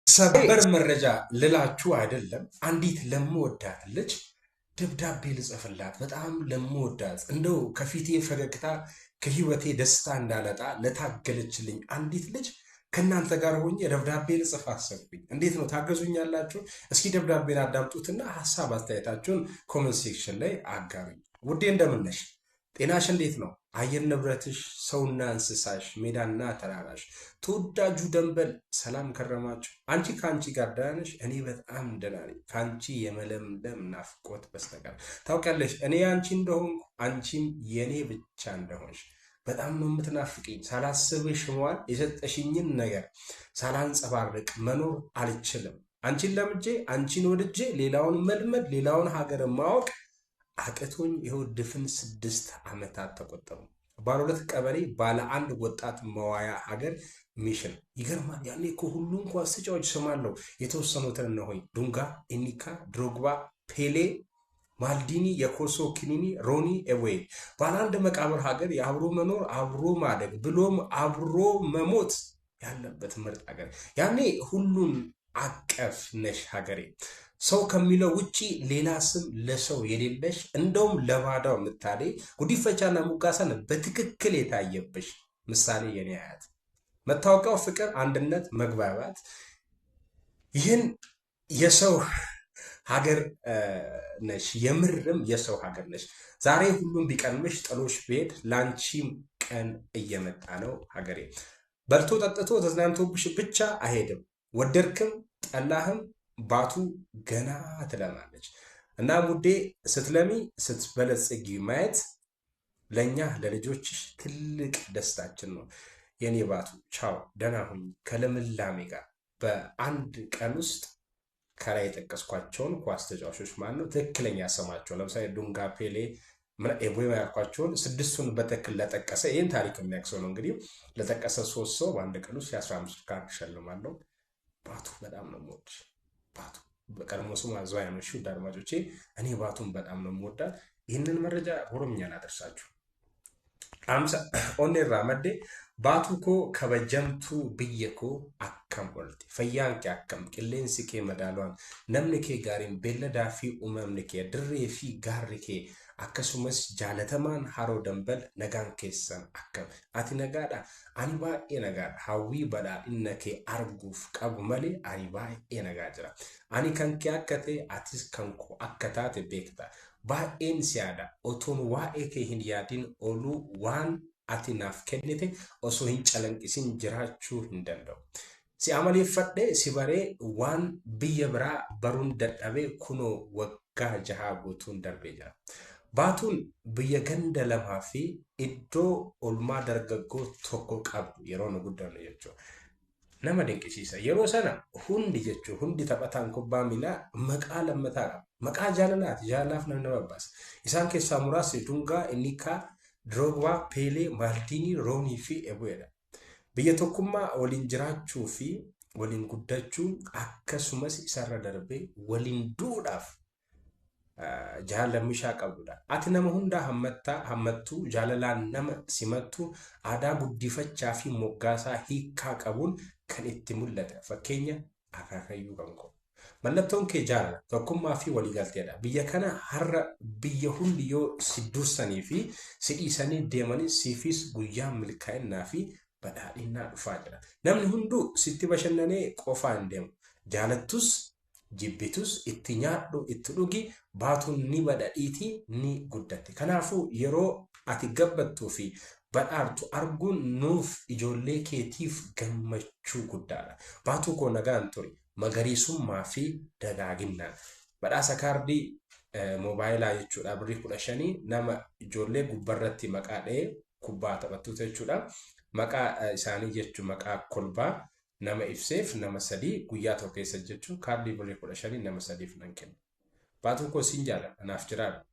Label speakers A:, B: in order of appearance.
A: ሰበር መረጃ ልላችሁ አይደለም። አንዲት ለምወዳት ልጅ ደብዳቤ ልጽፍላት፣ በጣም ለምወዳት እንደው ከፊቴ ፈገግታ ከህይወቴ ደስታ እንዳለጣ ለታገለችልኝ አንዲት ልጅ ከእናንተ ጋር ሆኜ ደብዳቤ ልጽፍ አሰብኩኝ። እንዴት ነው ታገዙኛላችሁ? እስኪ ደብዳቤን አዳምጡትና ሀሳብ አስተያየታችሁን ኮመንት ሴክሽን ላይ አጋሩኝ። ውዴ እንደምን ነሽ? ጤናሽ እንዴት ነው? አየር ንብረትሽ፣ ሰውና እንስሳሽ፣ ሜዳና ተራራሽ፣ ተወዳጁ ደንበል ሰላም ከረማችሁ? አንቺ ከአንቺ ጋር ደህና ነሽ? እኔ በጣም ደህና ነኝ፣ ከአንቺ የመለምለም ናፍቆት በስተቀር። ታውቂያለሽ እኔ አንቺ እንደሆንኩ አንቺም የኔ ብቻ እንደሆንሽ። በጣም ነው የምትናፍቅኝ። ሳላስብሽ መዋል የሰጠሽኝን ነገር ሳላንጸባርቅ መኖር አልችልም። አንቺን ለምጄ አንቺን ወድጄ ሌላውን መልመድ ሌላውን ሀገር ማወቅ አቅቶኝ ይኸው ድፍን 6 ዓመታት ተቆጠሩ። ባለ 2 ቀበሌ ባለ 1 ወጣት መዋያ ሀገር ሚሽን። ይገርማል። ያኔ እኮ ሁሉም ኳስ ተጫዋች ስማለው የተወሰኑትን እነሆኝ ዱንጋ፣ ኢኒካ፣ ድሮግባ፣ ፔሌ፣ ማልዲኒ፣ የኮሶ ኪኒኒ፣ ሮኒ ኤዌይ። ባለ 1 መቃብር ሀገር የአብሮ መኖር አብሮ ማደግ ብሎም አብሮ መሞት ያለበት ምርጥ ሀገር። ያኔ ሁሉን አቀፍ ነሽ ሀገሬ። ሰው ከሚለው ውጪ ሌላ ስም ለሰው የሌለሽ፣ እንደውም ለባዳው ምታሌ ጉዲፈቻና ሙጋሳን በትክክል የታየብሽ ምሳሌ የኔ አያት። መታወቂያው ፍቅር፣ አንድነት፣ መግባባት። ይህን የሰው ሀገር ነሽ፣ የምርም የሰው ሀገር ነሽ። ዛሬ ሁሉም ቢቀድምሽ ጥሎሽ ብሄድ ላንቺም ቀን እየመጣ ነው ሀገሬ። በልቶ ጠጥቶ ተዝናንቶብሽ ብቻ አይሄድም። ወደድክም ጠላህም ባቱ ገና ትለማለች። እና ሙዴ ስትለሚ ስትበለጽጊ ማየት ለኛ ለልጆችሽ ትልቅ ደስታችን ነው። የኔ ባቱ ቻው፣ ደህና ሁኚ። ከልምላሜ ጋር በአንድ ቀን ውስጥ ከላይ የጠቀስኳቸውን ኳስ ተጫዋቾች ማለት ነው ትክክለኛ ስማቸው ለምሳሌ ዱንጋ፣ ፔሌ፣ ኤቦይ ያልኳቸውን 6ቱን በትክክል ለጠቀሰ ይህን ታሪክ የሚያክሰው ነው እንግዲህ ለጠቀሰ 3 ሰው በአንድ ቀን ውስጥ የ15 ካርድ እሸልማለሁ። ባቱ በጣም ነው የምወድሽ። ባቱ በቀድሞ ስሙ አዝዋይ ነው። ውድ አድማጮቼ እኔ ባቱን በጣም ነው የምወዳት። ይህንን መረጃ ኦሮምኛ ላደርሳችሁ። አምሳ ኦኔራ መዴ ባቱኮ ከበጀምቱ ብየኮ አከም ወልቲ ፈያንኬ አከም ቅሌንሲኬ መዳሏን ነምንኬ ጋሪን ቤለዳፊ ኡመምንኬ ድሬፊ ጋሪኬ akkasumas jaalatamaan haroo dambal nagaan keessan akkam ati nagaadha ani baay'ee nagaadha hawwii badhaadhina kee arguuf qabu malee ani baay'ee nagaa jira ani kan kee akka ta'e atis kan koo akka taate beekta baay'een siyaada otoon waa'ee kee hin yaadin oluu waan ati naaf kennite osoo hin calanqisin jiraachuu hin danda'u si amaleeffadhe si baree waan biyya biraa baruun dadhabee kunoo waggaa 6 guutuun darbee jira. Baatuun biyya ganda lamaa fi iddoo olmaa dargaggoo tokko qabdu yeroo nu guddannu jechuudha. Nama dinqisiisa. Yeroo sana hundi jechuudha. Hundi taphataan kubbaa miilaa maqaa lammataa qaba. Maqaa jaalalaati. Jaalalaaf nama babbaasa. Isaan keessaa muraasni Dungaa, Inikaa, Drogba, Peelee, Maaldiinii, Roonii fi Ebu'eedha. Biyya tokkummaa waliin jiraachuu fi waliin guddachuu akkasumas isarra darbee waliin duudhaaf jaalalamishaa qabdudha. Ati nama hundaa hammattuu jaalalaan nama simattuu aadaa guddifachaa fi moggaasaa hiikaa qabuun kan itti mul'ata. Fakkeenya akaakayyuu kan qabu. Mallattoon kee jaalala tokkummaa fi waliigalteedha. Biyya kana har'a biyya hundi yoo si dursanii fi si dhiisanii deemanii siifis guyyaa milkaa'inaa fi badhaadhinaa dhufaa jira. Namni hunduu sitti bashannanee qofaa hin deemu. Jaalattus jibbitus itti nyaadhu itti dhugi baatuun ni badhaadhiiti ni guddatti. Kanaafuu yeroo ati gabbattuu fi badhaartu arguun nuuf ijoollee keetiif gammachuu guddaadha. Baatuu koo nagaan turi magariisummaa fi dagaaginnaan. Badhaasa kaardii moobaayilaa jechuudha birrii 15 nama ijoollee gubbarratti maqaa dha'ee kubbaa taphattoota jechuudha. Maqaa isaanii jechuun maqaa kolbaa nama ibseef nama 3 guyyaa tokko keessa jechuun kaardii birrii 15 nama 3f nan kenna. Baatuun koo siin jaalladha naaf jiraadha.